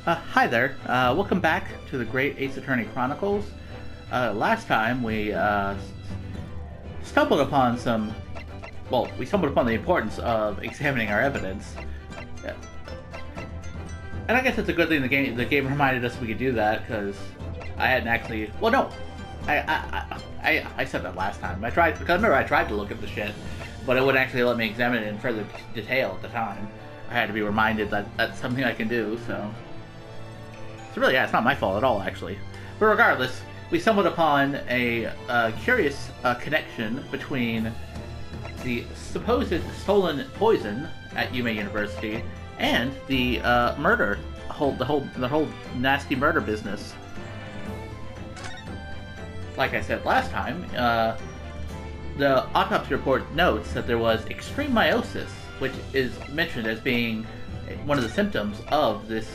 Hi there. Welcome back to the Great Ace Attorney Chronicles. Last time we stumbled upon we stumbled upon the importance of examining our evidence. Yeah. And I guess it's a good thing the game reminded us we could do that, because I hadn't actually... Well, no. I said that last time. Because I remember I tried to look at the shit, but it wouldn't actually let me examine it in further detail at the time. I had to be reminded that that's something I can do, so... So really, yeah, it's not my fault at all, actually. But regardless, we stumbled upon a curious connection between the supposed stolen poison at Yume University and the murder, the whole nasty murder business. Like I said last time, the autopsy report notes that there was extreme meiosis, which is mentioned as being one of the symptoms of this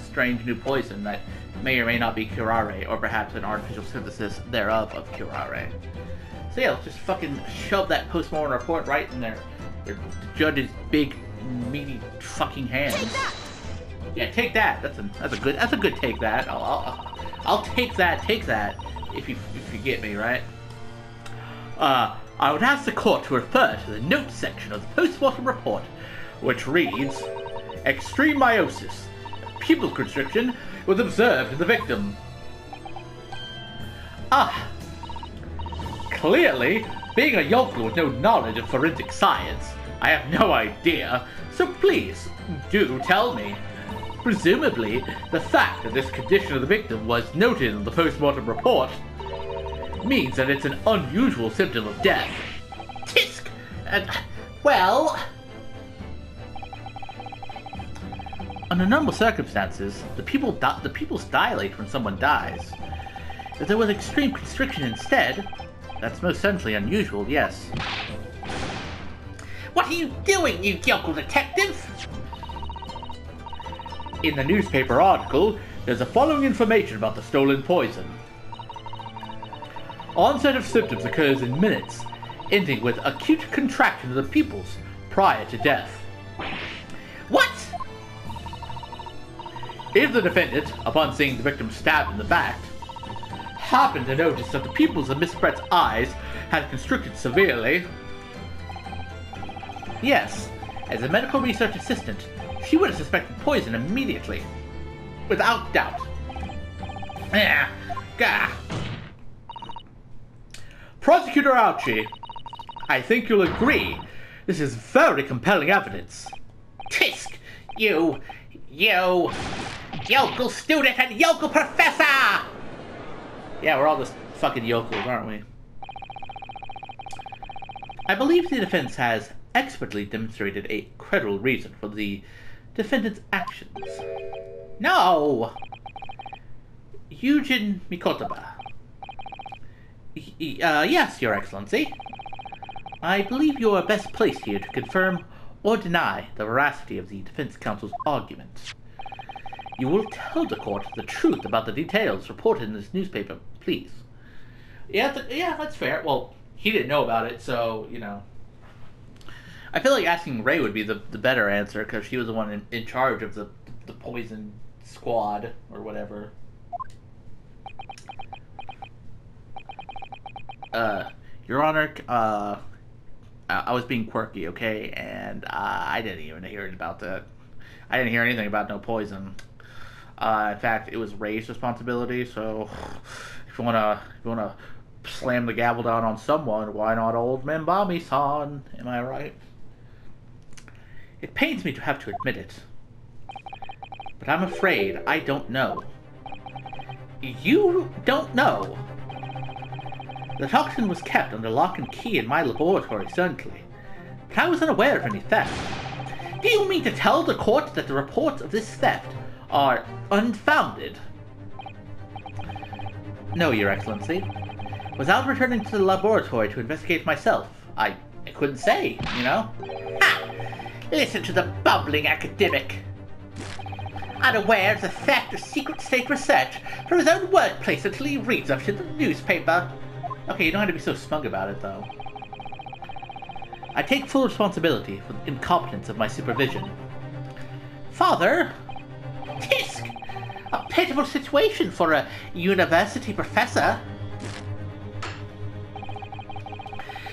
strange new poison that may or may not be curare, or perhaps an artificial synthesis thereof of curare. So yeah, let's just fucking shove that postmortem report right in their judge's big, meaty fucking hands. Take that! Yeah, take that. That's a good take that. I'll take that. Take that. If you get me right. I would ask the court to refer to the notes section of the postmortem report, which reads, extreme meiosis, pupil constriction was observed in the victim. Clearly, being a yokel with no knowledge of forensic science, I have no idea, so please, do tell me. Presumably, the fact that this condition of the victim was noted in the postmortem report means that it's an unusual symptom of death. Tisk! Well... Under normal circumstances, the pupils dilate when someone dies. If there was extreme constriction instead, that's most certainly unusual, yes. What are you doing, you yokel detective? In the newspaper article, there's the following information about the stolen poison. Onset of symptoms occurs in minutes, ending with acute contraction of the pupils prior to death. What? If the defendant, upon seeing the victim stabbed in the back, happened to notice that the pupils of Miss Brett's eyes had constricted severely, yes, as a medical research assistant, she would have suspected poison immediately. Without doubt. Prosecutor Ouchie, I think you'll agree this is very compelling evidence. Tisk! You yokel student and yokel professor! Yeah, we're all just fucking yokels, aren't we? I believe the defense has expertly demonstrated a credible reason for the defendant's actions. No! Yujin Mikotaba. Yes, Your Excellency. I believe you are best placed here to confirm or deny the veracity of the defense counsel's argument. You will tell the court the truth about the details reported in this newspaper, please. Yeah, that's fair. Well, he didn't know about it, so, you know. I feel like asking Ray would be the better answer, because she was the one in charge of the poison squad, or whatever. Your Honor, I was being quirky, okay? And I didn't even hear about that. I didn't hear anything about no poison. In fact, it was Ray's responsibility, so if you wanna slam the gavel down on someone, why not old Membami-san? Am I right? It pains me to have to admit it, but I'm afraid I don't know. You don't know? The toxin was kept under lock and key in my laboratory, certainly, but I was unaware of any theft. Do you mean to tell the court that the reports of this theft are unfounded? No, Your Excellency. Without returning to the laboratory to investigate myself, I couldn't say, you know? Ha! Listen to the bumbling academic. Unaware of the theft of secret state research from his own workplace until he reads of it in the newspaper. Okay, you don't have to be so smug about it, though. I take full responsibility for the incompetence of my supervision. Father? tisk! A pitiful situation for a university professor.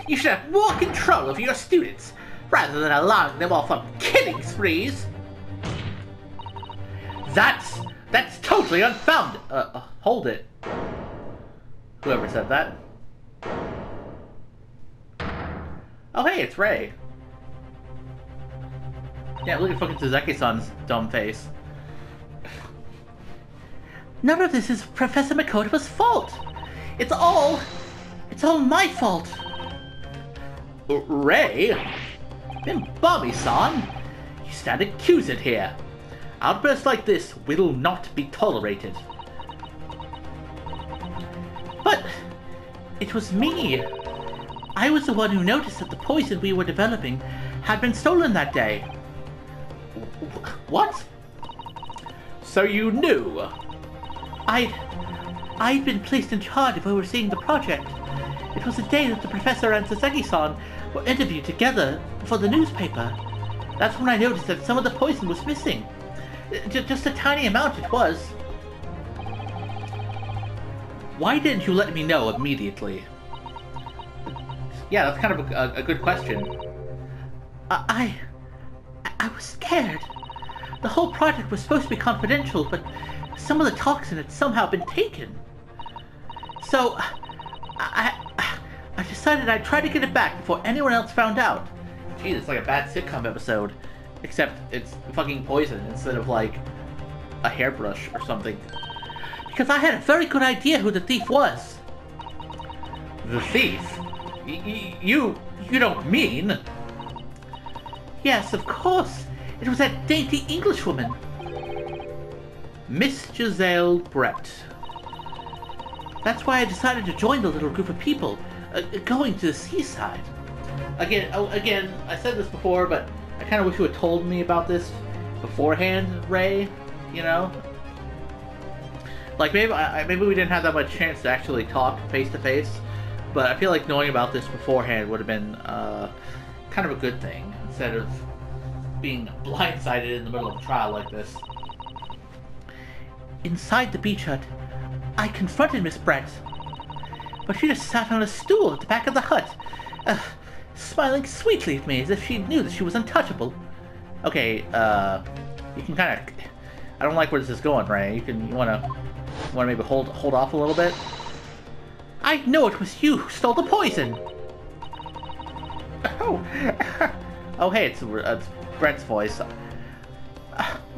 You should have more control over your students, rather than allowing them off on killing sprees. That's totally unfounded. Hold it. Whoever said that. Oh hey, it's Ray. Yeah, look at fucking Suzuki-san's dumb face. None of this is Professor Makoto's fault. It's all my fault. Ray? Bobby-san, you stand accused here. Outbursts like this will not be tolerated. But it was me. I was the one who noticed that the poison we were developing had been stolen that day. What? So you knew? I'd been placed in charge of overseeing the project. It was the day that the professor and Saseki-san were interviewed together for the newspaper. That's when I noticed that some of the poison was missing. Just a tiny amount it was. Why didn't you let me know immediately? Yeah, that's kind of a good question. I was scared. The whole project was supposed to be confidential, but some of the toxin had somehow been taken. So, I decided I'd try to get it back before anyone else found out. Geez, it's like a bad sitcom episode. Except it's fucking poison instead of like a hairbrush or something. Because I had a very good idea who the thief was. The thief? You don't mean? Yes, of course. It was that dainty Englishwoman. Miss Giselle Brett. That's why I decided to join the little group of people going to the seaside. Again, I said this before, but I kind of wish you had told me about this beforehand, Ray. You know, like maybe we didn't have that much chance to actually talk face to face, but I feel like knowing about this beforehand would have been kind of a good thing instead of being blindsided in the middle of a trial like this. Inside the beach hut, I confronted Miss Brett, but she just sat on a stool at the back of the hut, smiling sweetly at me as if she knew that she was untouchable. Okay, you can kind of... I don't like where this is going, Ray. You wanna maybe hold off a little bit? I know it was you who stole the poison! Oh, oh hey, it's Brett's voice.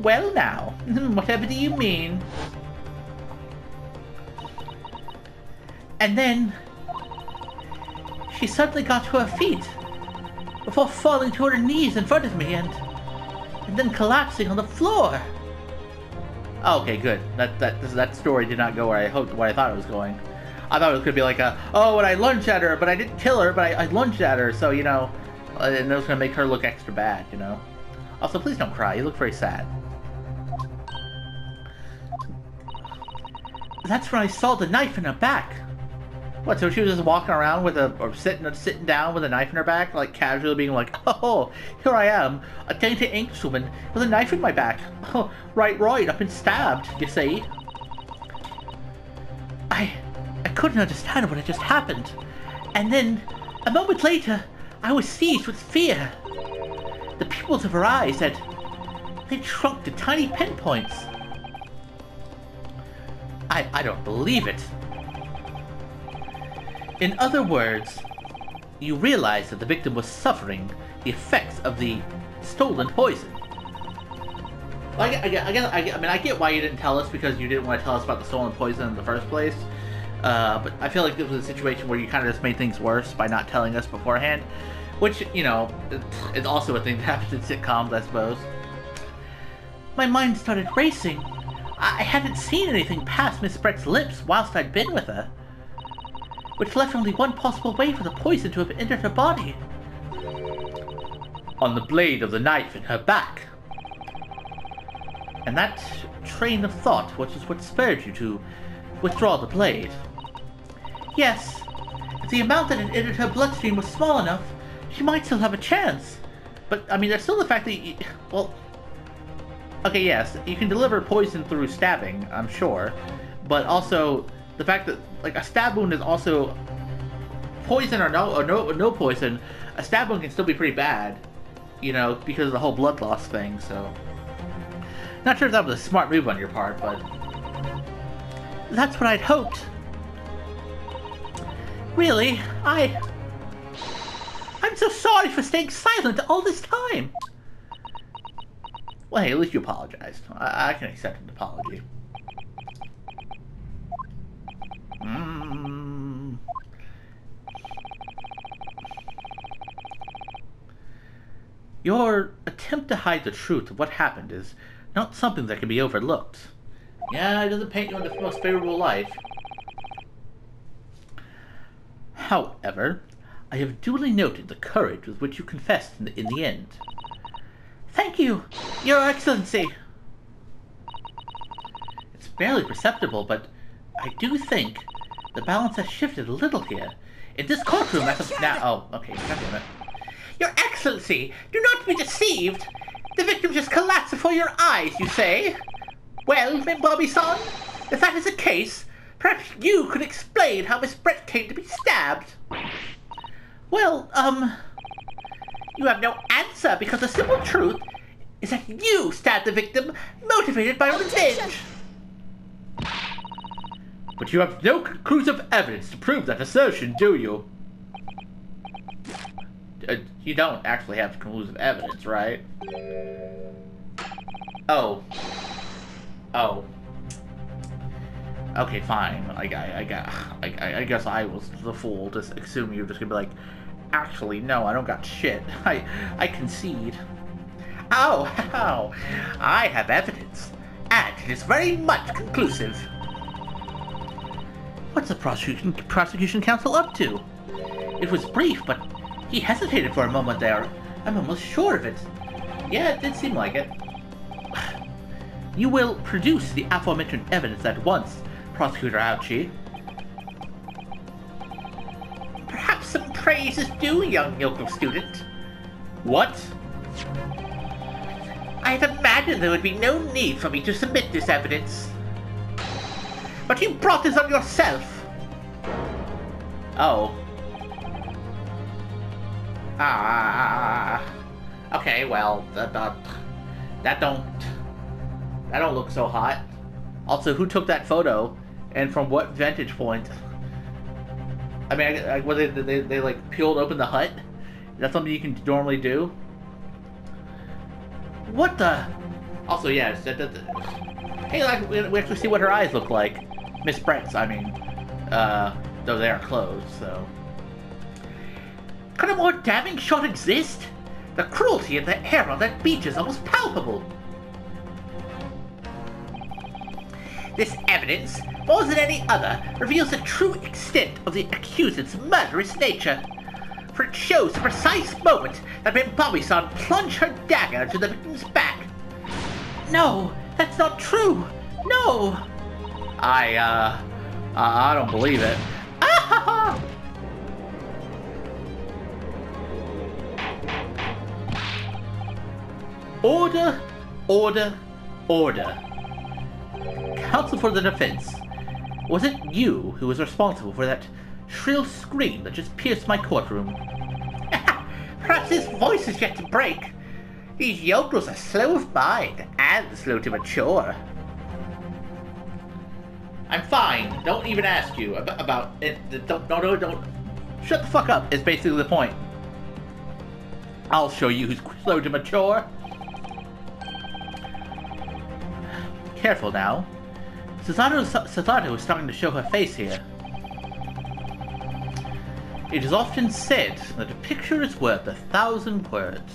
Well now, whatever do you mean? And then she suddenly got to her feet before falling to her knees in front of me and then collapsing on the floor. Oh, okay, good. That story did not go where I thought it was going. I thought it was gonna be like oh, and I lunged at her, but I didn't kill her, but I lunged at her, so you know, and it was gonna make her look extra bad, you know. Also, please don't cry. You look very sad. That's when I saw the knife in her back. What, so she was just walking around with or sitting down with a knife in her back, like casually being like, oh, here I am, a dainty Englishwoman with a knife in my back. Oh, right, I've been stabbed, you see. I couldn't understand what had just happened. And then, a moment later, I was seized with fear. The pupils of her eyes they'd shrunk to tiny pinpoints. I don't believe it. In other words, you realized that the victim was suffering the effects of the stolen poison. I mean, I get why you didn't tell us, because you didn't want to tell us about the stolen poison in the first place. But I feel like this was a situation where you kind of just made things worse by not telling us beforehand. Which, you know, it's also a thing that happens in sitcoms, I suppose. My mind started racing. I hadn't seen anything past Miss Brett's lips whilst I'd been with her, which left only one possible way for the poison to have entered her body. On the blade of the knife in her back. And that train of thought which is what spurred you to withdraw the blade. Yes, if the amount that had entered her bloodstream was small enough, she might still have a chance. But, I mean, there's still the fact that well, okay, yes, you can deliver poison through stabbing, I'm sure, but also the fact that like a stab wound is also poison or no poison, a stab wound can still be pretty bad, you know, because of the whole blood loss thing. So, not sure if that was a smart move on your part, but that's what I'd hoped. Really, I'm so sorry for staying silent all this time. Well, hey, at least you apologized. I can accept an apology. Your attempt to hide the truth of what happened is not something that can be overlooked. Yeah, it doesn't paint you in the most favorable light. However, I have duly noted the courage with which you confessed in the end. Thank you, Your Excellency! It's barely perceptible, but I do think the balance has shifted a little here. In this courtroom, as of now... Oh, okay, goddammit. Your Excellency, do not be deceived! The victim just collapsed before your eyes, you say? Well, Bobby-san, if that is the case, perhaps you could explain how Miss Brett came to be stabbed. Well, you have no answer because the simple truth is that you stabbed the victim motivated by revenge. But you have no conclusive evidence to prove that assertion, do you? You don't actually have conclusive evidence, right? Oh. Oh. Okay, fine. I guess I was the fool to assume you were just gonna be like, actually, no, I don't got shit. I concede. Oh, I have evidence, and it is very much conclusive. What's the prosecution counsel up to? It was brief, but he hesitated for a moment there. I'm almost sure of it. Yeah, it did seem like it. You will produce the aforementioned evidence at once, Prosecutor Ouchie. Perhaps some praise is due, young Yoko student. What? I had imagined there would be no need for me to submit this evidence. But you brought this on yourself. Oh. Okay, well, that don't look so hot. Also, who took that photo, and from what vantage point? I mean, was they like peeled open the hut? Is that something you can normally do? What the? Also, yeah, hey, like we actually see what her eyes look like. Miss Brett's, I mean, though they are closed, so. Could a more damning shot exist? The cruelty in the air on that beach is almost palpable. This evidence, more than any other, reveals the true extent of the accused's murderous nature. For it shows the precise moment that Bobby-san plunged her dagger into the victim's back. No, that's not true. No. I don't believe it. Ah! Order, order, order. Counsel for the defense. Was it you who was responsible for that shrill scream that just pierced my courtroom? Perhaps his voice is yet to break. These yokels are slow of mind and slow to mature. I'm fine. Don't even ask you about it. Don't. Shut the fuck up is basically the point. I'll show you who's slow to mature. Careful now. Suzato is starting to show her face here. It is often said that a picture is worth 1,000 words.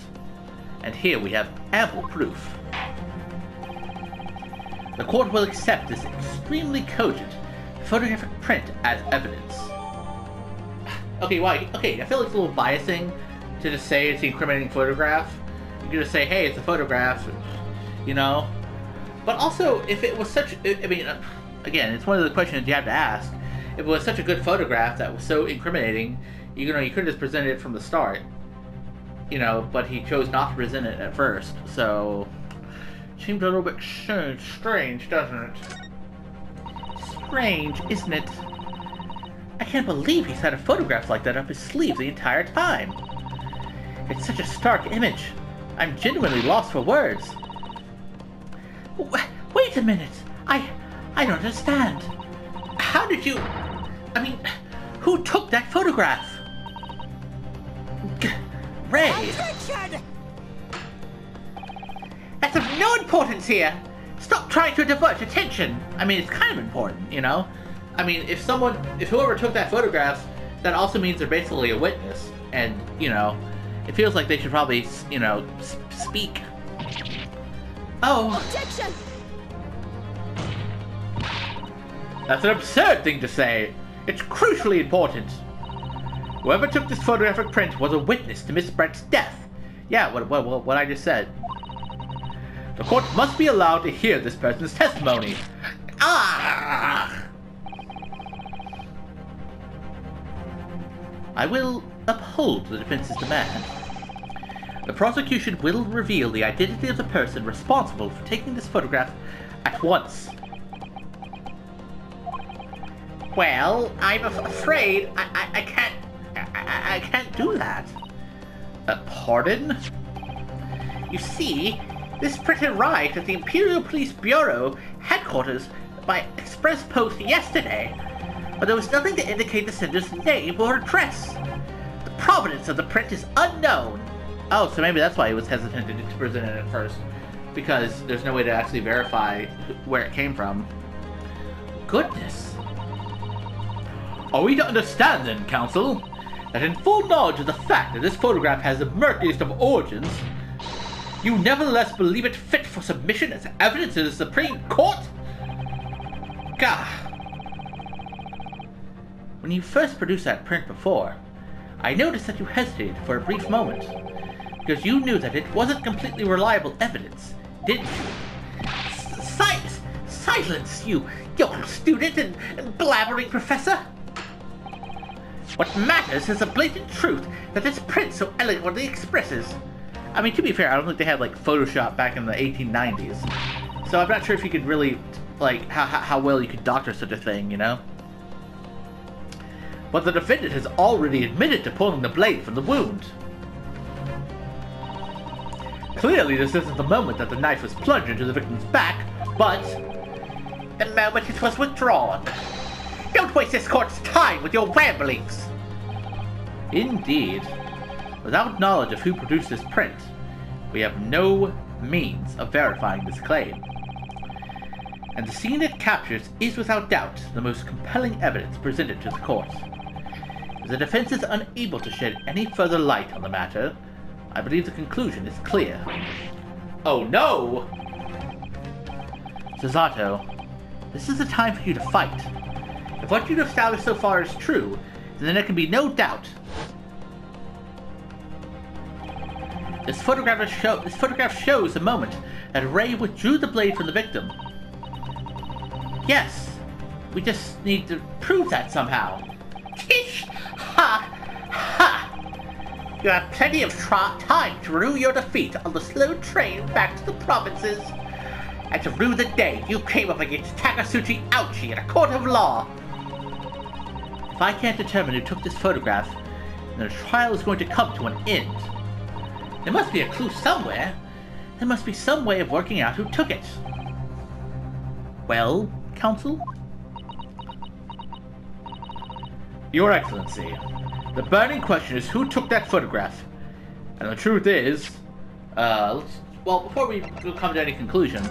And here we have ample proof. The court will accept this extremely cogent photographic print as evidence. Okay, why? Okay, I feel like it's a little biasing to just say it's the incriminating photograph. You can just say, hey, it's a photograph, you know? But also, if it was such, I mean, again, it's one of the questions you have to ask. If it was such a good photograph that was so incriminating, you know, you could have just presented it from the start. You know, but he chose not to present it at first, so... Seems a little bit strange, doesn't it? Strange, isn't it? I can't believe he's had a photograph like that up his sleeve the entire time. It's such a stark image. I'm genuinely lost for words. Wait a minute. I don't understand. How did you... I mean, who took that photograph? Ray. Attention! That's of no importance here. Stop trying to divert attention. I mean, it's kind of important, you know? I mean, if whoever took that photograph, that also means they're basically a witness. And, you know, it feels like they should probably, you know, speak. Oh. Objection! That's an absurd thing to say. It's crucially important. Whoever took this photographic print was a witness to Miss Brett's death. Yeah, what I just said. The court must be allowed to hear this person's testimony. Ah! I will uphold the defense's demand. The prosecution will reveal the identity of the person responsible for taking this photograph at once. Well, I'm afraid I can't do that. Pardon? You see, this print arrived at the Imperial Police Bureau headquarters by express post yesterday, but there was nothing to indicate the sender's name or address. The provenance of the print is unknown. Oh, so maybe that's why he was hesitant to present it at first, because there's no way to actually verify where it came from. Goodness. Are we to understand then, counsel, that in full knowledge of the fact that this photograph has the murkiest of origins, you nevertheless believe it fit for submission as evidence to the Supreme Court? Gah! When you first produced that print before, I noticed that you hesitated for a brief moment, because you knew that it wasn't completely reliable evidence, didn't you? Silence, you young student and blabbering professor! What matters is the blatant truth that this print so eloquently expresses. I mean, to be fair, I don't think they had, like, Photoshop back in the 1890s. So I'm not sure if you could really, like, how well you could doctor such a thing, you know? But the defendant has already admitted to pulling the blade from the wound. Clearly, this isn't the moment that the knife was plunged into the victim's back, but the moment it was withdrawn. Don't waste this court's time with your ramblings! Indeed. Without knowledge of who produced this print, we have no means of verifying this claim. And the scene it captures is without doubt the most compelling evidence presented to the court. If the defense is unable to shed any further light on the matter, I believe the conclusion is clear. Oh no! Susato, this is the time for you to fight. If what you've established so far is true, then there can be no doubt. This photograph shows the moment that Ray withdrew the blade from the victim. Yes, we just need to prove that somehow. Tish! Ha! Ha! You have plenty of time to rue your defeat on the slow train back to the provinces, and to rue the day you came up against Takasuchi Ouchi in a court of law. If I can't determine who took this photograph, then the trial is going to come to an end. There must be a clue somewhere. There must be some way of working out who took it. Well, counsel? Your Excellency, the burning question is who took that photograph. And the truth is, well, before we come to any conclusions,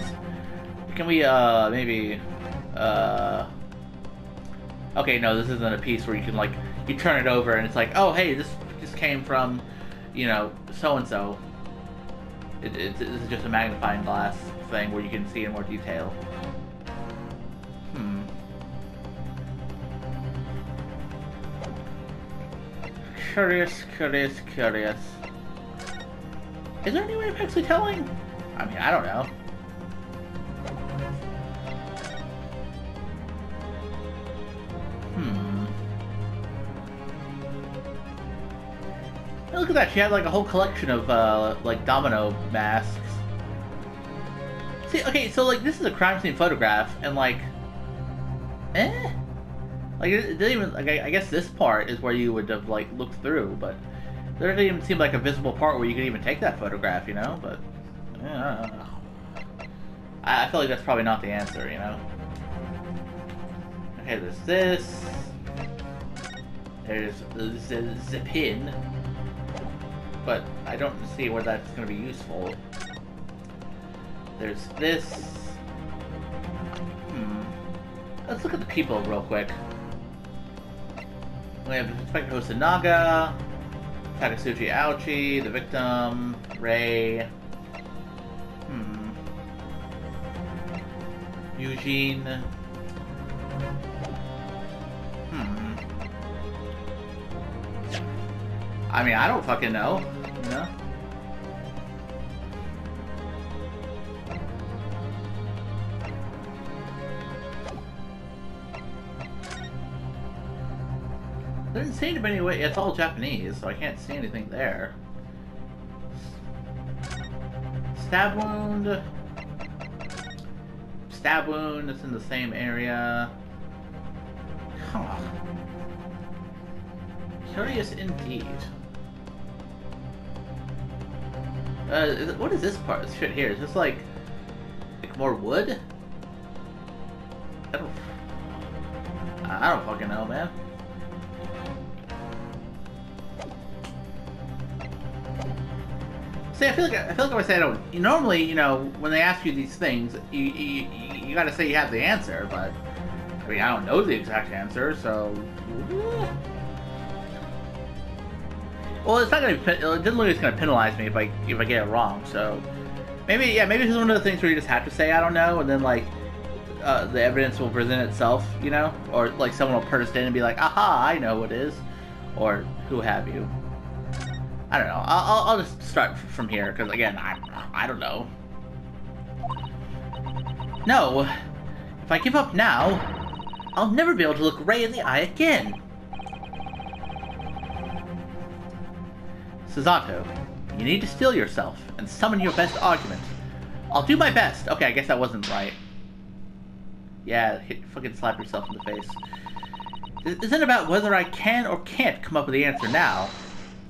can we, maybe, okay, no, this isn't a piece where you can, like, you turn it over and it's like, oh, hey, this came from, you know, so-and-so. This is just a magnifying glass thing where you can see in more detail. Curious. Is there any way of actually telling? I mean, I don't know. Look at that, she had like a whole collection of like domino masks. See, okay, so like this is a crime scene photograph, and like, like it didn't even like I guess this part is where you would have like looked through, but there didn't even seem like a visible part where you could even take that photograph, you know. But I feel like that's probably not the answer, you know. Okay, there's this. There's the pin, but I don't see where that's going to be useful. There's this. Let's look at the people real quick. We have Inspector Hosanaga, Takasuchi Aochi, the victim, Ray. Eugene. I mean, I don't fucking know, you know? Doesn't seem to be any way. It's all Japanese, so I can't see anything there. Stab wound. Stab wound. It's in the same area. Huh. Curious indeed. What is this part? This shit here. Is this like more wood? I don't fucking know, man. See, I feel like if I say I don't. Normally, you know, when they ask you these things, you gotta say you have the answer, but I mean, I don't know the exact answer, so. Well, it's not gonna. It doesn't look like it's gonna penalize me if I get it wrong. So maybe maybe it's one of the things where you just have to say I don't know, and then like the evidence will present itself, you know, or like someone will put us in and be like, aha, I know what it is, or who have you. I don't know. I'll just start from here because again, I don't know. No, if I give up now, I'll never be able to look Ray in the eye again. Susato, you need to steel yourself and summon your best argument. I'll do my best. Okay, I guess that wasn't right. Yeah, fucking slap yourself in the face. This isn't about whether I can or can't come up with the answer now.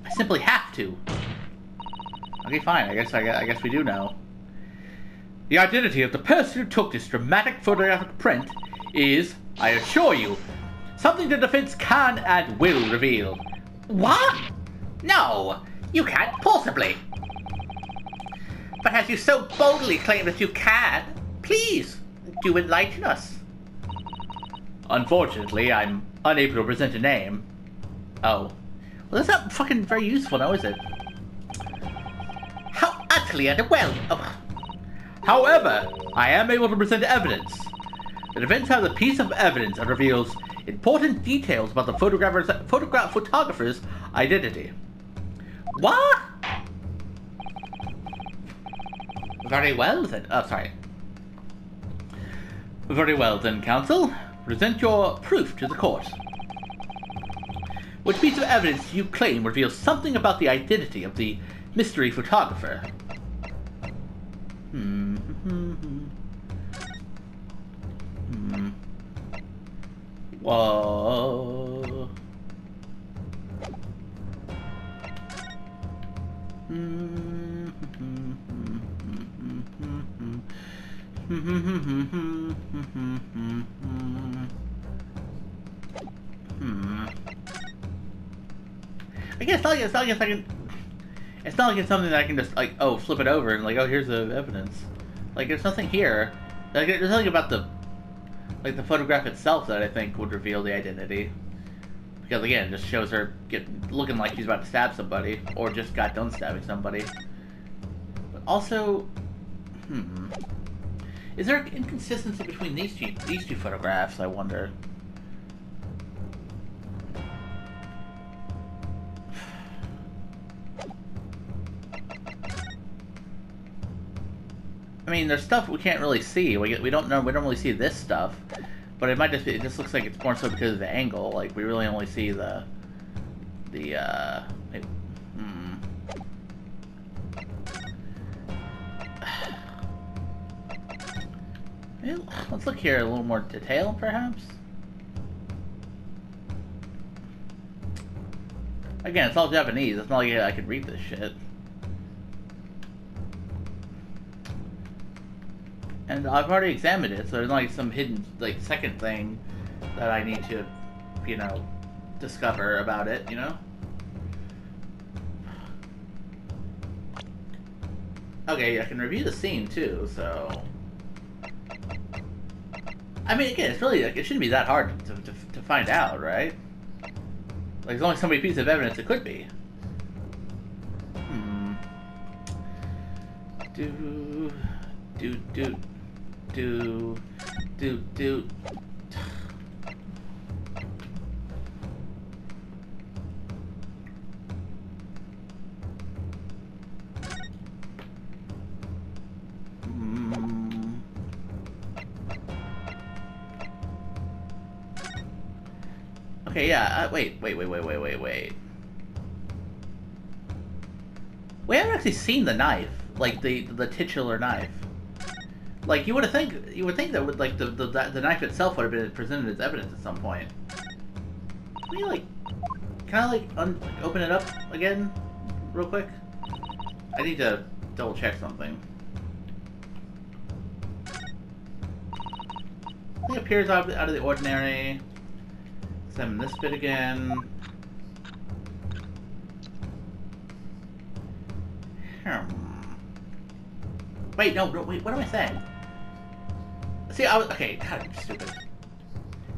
I simply have to. Okay, fine. I guess we do know. The identity of the person who took this dramatic photographic print is, I assure you, something the defense can and will reveal. What? No, you can't possibly. But as you so boldly claim that you can, please, do enlighten us. Unfortunately, I'm unable to present a name. Oh. Well, that's not fucking very useful now, is it? How utterly underwhelmed. Oh. However, I am able to present evidence. The defense has a piece of evidence that reveals important details about the photographer's identity. What? Very well then. Oh, sorry. Very well then, counsel. Present your proof to the court. Which piece of evidence do you claim reveals something about the identity of the mystery photographer? Whoa. I guess it's not like it's something that I can just like flip it over and like here's the evidence. Like there's nothing here. Like there's nothing about the photograph itself that I think would reveal the identity. Because again, it just shows her looking like she's about to stab somebody or just got done stabbing somebody. But also, is there an inconsistency between these two photographs? I wonder. I mean, there's stuff we can't really see. We don't really see this stuff, but it might just be. It just looks like it's more so because of the angle. Like we really only see the. Let's look here a little more detail, perhaps. Again, it's all Japanese. It's not like I could read this shit. And I've already examined it, so there's not like some hidden, like, second thing that I need to, you know, discover about it, you know? Okay, I can review the scene, too, so... I mean, again, it's really, like, it shouldn't be that hard to find out, right? Like, there's only so many pieces of evidence it could be. Okay, yeah, wait. We haven't actually seen the knife, like the titular knife. Like you would think that would like the knife itself would have been presented as evidence at some point. Can you like, open it up again, real quick? I need to double check something. It appears out of the ordinary. Examine this bit again. Wait, wait, what am I saying? See, okay, God, I'm stupid.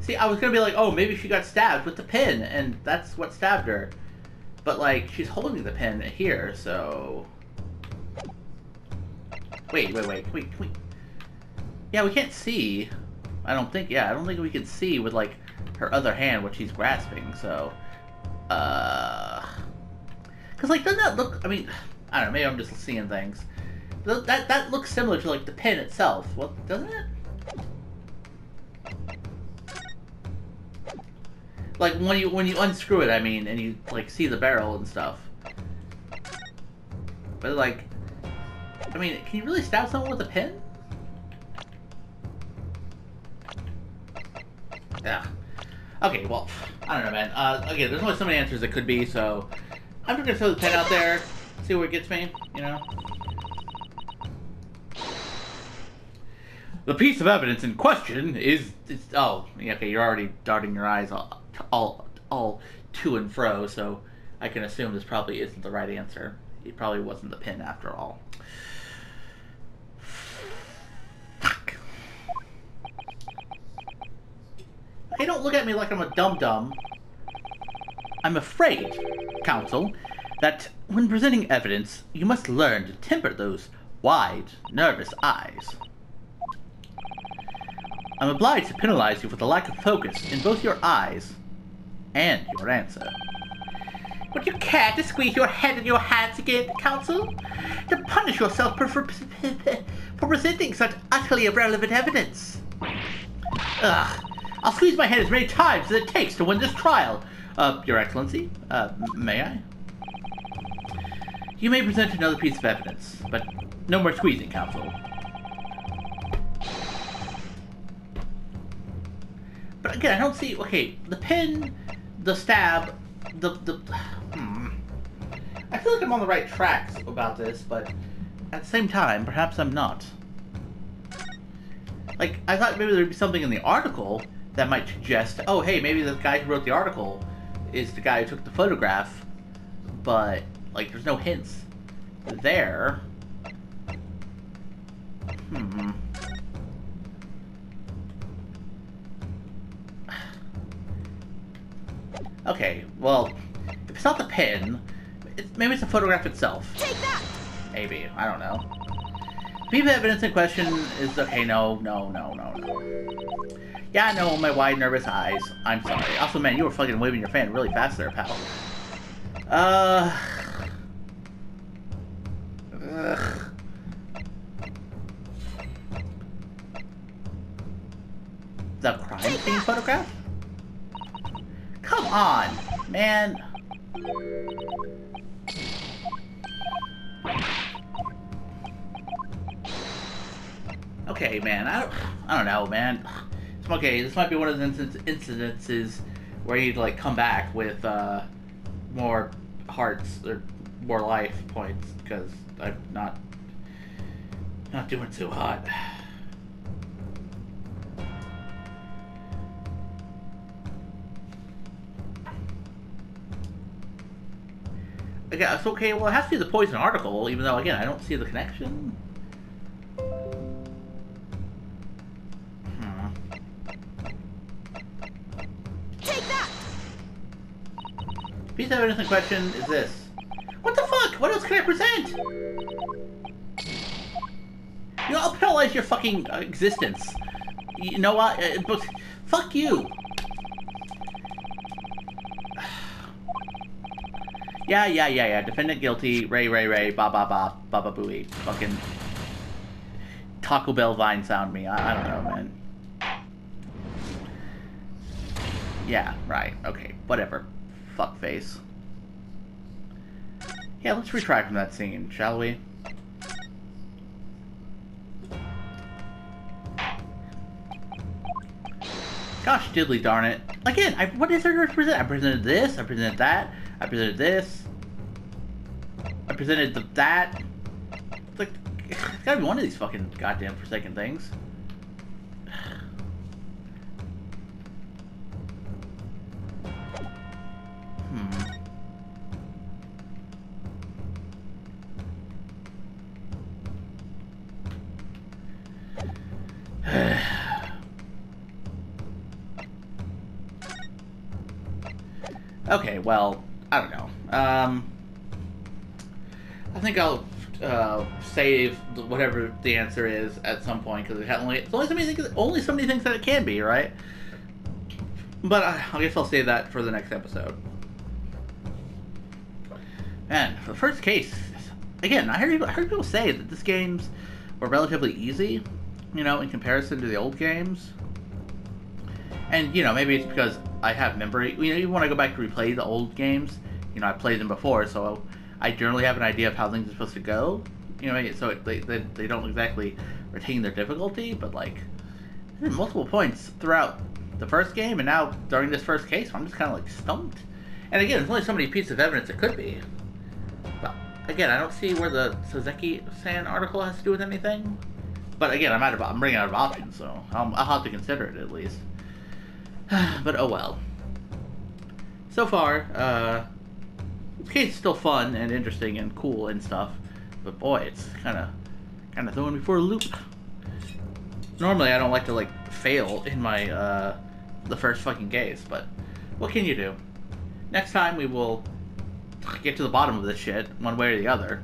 See, I was gonna be like, oh, maybe she got stabbed with the pin, and that's what stabbed her. But, like, she's holding the pin here, so... Wait. Yeah, we can't see. I don't think we can see with, like, her other hand what she's grasping, so... Because, like, doesn't that look... I mean, I don't know, maybe I'm just seeing things. That looks similar to, like, the pin itself. Well, doesn't it? Like, when you unscrew it, I mean, and you, like, see the barrel and stuff. But, like... I mean, can you really stab someone with a pin? Yeah. Okay, well, I don't know, man. Again, there's only so many answers it could be, so... I'm just gonna throw the pen out there, see where it gets me, you know? The piece of evidence in question is... oh, okay, you're already darting your eyes all to and fro, so I can assume this probably isn't the right answer. It probably wasn't the pin after all. Fuck. Hey, don't look at me like I'm a dum-dum. I'm afraid, counsel, that when presenting evidence, you must learn to temper those wide, nervous eyes. I'm obliged to penalize you for the lack of focus in both your eyes and your answer. Would you care to squeeze your head in your hands again, counsel? To punish yourself for presenting such utterly irrelevant evidence? Ugh. I'll squeeze my head as many times as it takes to win this trial. Your Excellency, may I? You may present another piece of evidence, but no more squeezing, counsel. But again, I don't see... Okay, the pin, the stab, I feel like I'm on the right tracks about this, but at the same time, perhaps I'm not. Like, I thought maybe there'd be something in the article that might suggest, oh, hey, maybe the guy who wrote the article is the guy who took the photograph, but, like, there's no hints there. Okay, well, if it's not the pin, maybe it's the photograph itself. Take that! Maybe, I don't know. The piece of evidence in question is, okay, no. Yeah, I know, my wide, nervous eyes. I'm sorry. Also, man, you were fucking waving your fan really fast there, pal. The crime scene photograph? Come on, man. Okay, man, I don't know, man. It's okay. This might be one of those incidences where you'd like come back with more hearts or more life points because I'm not doing too hot. Okay, it's okay. Well, it has to be the poison article, even though again I don't see the connection. Piece of evidence in question is this. What the fuck? What else can I present? You know, I'll paralyze your fucking existence. You know what? Fuck you. Yeah. Defendant guilty. Ray. Ba booey. Fucking Taco Bell Vine sound me. I don't know, man. Yeah, right. Okay, whatever. Fuckface. Yeah, let's retry from that scene, shall we? Gosh diddly darn it. Again, what is there to present? I presented this, I presented that, I presented this. I presented that. It's like, it's gotta be one of these fucking goddamn forsaken things. Okay, well, I don't know. I think I'll save whatever the answer is at some point because it's only so many things that it can be, right? But I guess I'll save that for the next episode. And for the first case, again, I heard people say that this games were relatively easy, you know, in comparison to the old games. And, you know, maybe it's because I have memory. You know, when I go back to replay the old games, you know, I played them before, so I generally have an idea of how things are supposed to go. You know, so they don't exactly retain their difficulty, but, like, there are multiple points throughout the first game, and now during this first case, I'm just kind of, like, stumped. And again, there's only so many pieces of evidence it could be. But, again, I don't see where the Sozeki-san article has to do with anything. But, again, I'm running out of options, so I'll have to consider it, at least. But oh well. So far, this case is still fun and interesting and cool and stuff, but boy, it's kind of throwing me for a loop. Normally, I don't like to like fail in my the first fucking case, but what can you do? Next time we will get to the bottom of this shit one way or the other,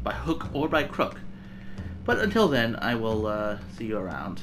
by hook or by crook. But until then, I will see you around.